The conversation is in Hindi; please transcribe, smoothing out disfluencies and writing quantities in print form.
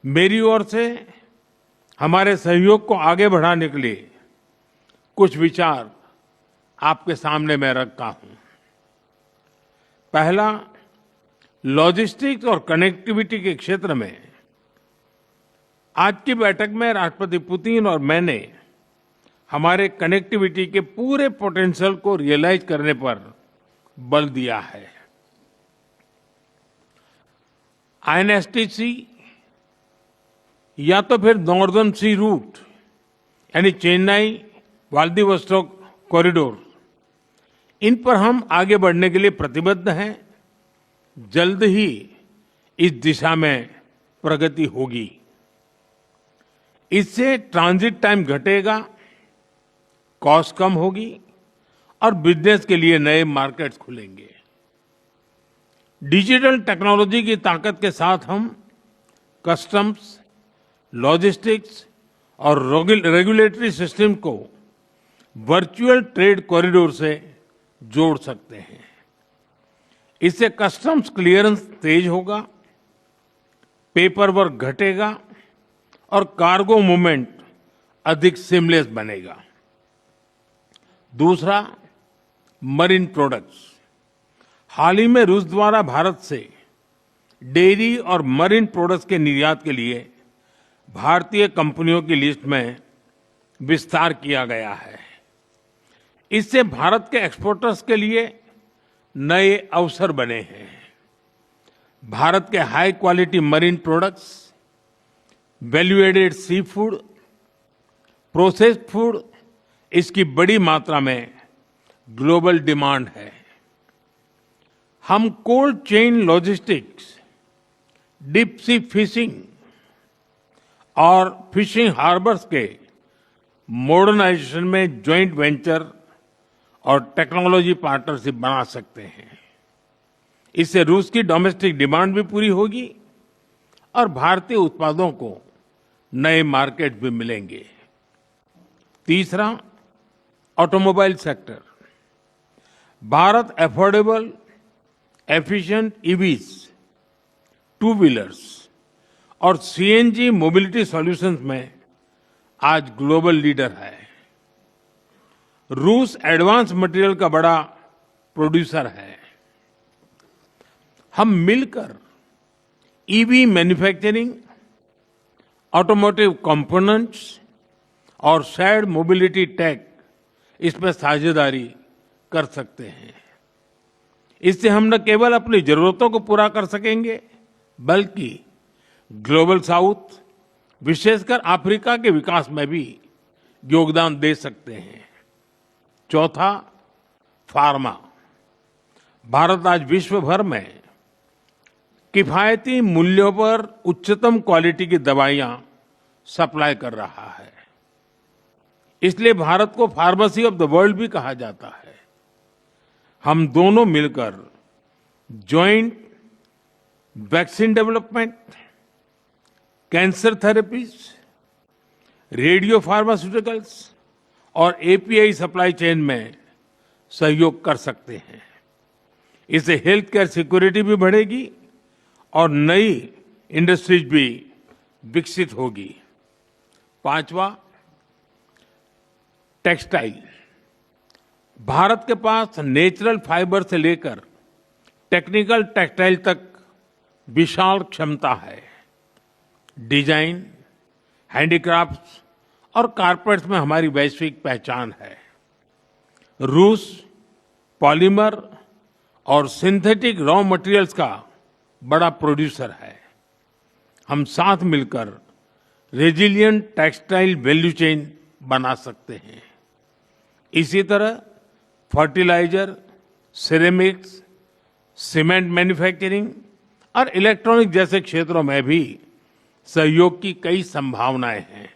मेरी ओर से हमारे सहयोग को आगे बढ़ाने के लिए कुछ विचार आपके सामने मैं रखता हूं। पहला, लॉजिस्टिक्स और कनेक्टिविटी के क्षेत्र में आज की बैठक में राष्ट्रपति पुतिन और मैंने हमारे कनेक्टिविटी के पूरे पोटेंशियल को रियलाइज करने पर बल दिया है। आईएनएसटीसी या तो फिर नॉर्दर्न सी रूट यानी चेन्नई व्लादिवोस्तोक कॉरिडोर, इन पर हम आगे बढ़ने के लिए प्रतिबद्ध हैं। जल्द ही इस दिशा में प्रगति होगी। इससे ट्रांजिट टाइम घटेगा, कॉस्ट कम होगी और बिजनेस के लिए नए मार्केट्स खुलेंगे। डिजिटल टेक्नोलॉजी की ताकत के साथ हम कस्टम्स, लॉजिस्टिक्स और रेगुलेटरी सिस्टम को वर्चुअल ट्रेड कॉरिडोर से जोड़ सकते हैं। इससे कस्टम्स क्लियरेंस तेज होगा, पेपर वर्क घटेगा और कार्गो मूवमेंट अधिक सीमलेस बनेगा। दूसरा, मरीन प्रोडक्ट्स। हाल ही में रूस द्वारा भारत से डेयरी और मरीन प्रोडक्ट्स के निर्यात के लिए भारतीय कंपनियों की लिस्ट में विस्तार किया गया है। इससे भारत के एक्सपोर्टर्स के लिए नए अवसर बने हैं। भारत के high quality marine products, value added sea food, processed food, इसकी बड़ी मात्रा में ग्लोबल डिमांड है। हम cold chain logistics, deep sea fishing और फिशिंग हार्बर्स के मॉडर्नाइजेशन में ज्वाइंट वेंचर और टेक्नोलॉजी पार्टनरशिप बना सकते हैं। इससे रूस की डोमेस्टिक डिमांड भी पूरी होगी और भारतीय उत्पादों को नए मार्केट भी मिलेंगे। तीसरा, automobile sector. Bharat affordable, efficient EVs, two wheelers और सीएनजी मोबिलिटी सॉल्यूशंस में आज ग्लोबल लीडर है। रूस एडवांस मटेरियल का बड़ा प्रोड्यूसर है। हम मिलकर ईवी मैन्युफैक्चरिंग, ऑटोमोटिव कंपोनेंट्स और शेयर्ड मोबिलिटी टेक, इसमें साझेदारी कर सकते हैं। इससे हम न केवल अपनी जरूरतों को पूरा कर सकेंगे, बल्कि ग्लोबल साउथ, विशेषकर अफ्रीका के विकास में भी योगदान दे सकते हैं। चौथा, फार्मा। भारत आज विश्व भर में किफायती मूल्यों पर उच्चतम क्वालिटी की दवाइयां सप्लाई कर रहा है। इसलिए भारत को फार्मेसी ऑफ द वर्ल्ड भी कहा जाता है। हम दोनों मिलकर joint vaccine development, cancer therapies, radio pharmaceuticals और एपीआई सप्लाई चेन में सहयोग कर सकते हैं। इससे हेल्थ केयर सिक्योरिटी भी बढ़ेगी और नई इंडस्ट्रीज भी विकसित होगी। पांचवा, टेक्सटाइल। भारत के पास नेचुरल फाइबर से लेकर टेक्निकल टेक्सटाइल तक विशाल क्षमता है। डिजाइन, हैंडीक्राफ्ट्स और कारपेट्स में हमारी वैश्विक पहचान है। रूस पॉलीमर और सिंथेटिक रॉ मटेरियल्स का बड़ा प्रोड्यूसर है। हम साथ मिलकर रेजिलिएंट टेक्सटाइल वैल्यू चेन बना सकते हैं। इसी तरह फर्टिलाइजर, सिरेमिक्स, सीमेंट मैन्युफैक्चरिंग और इलेक्ट्रॉनिक जैसे क्षेत्रों में भी सहयोग की कई संभावनाएं हैं।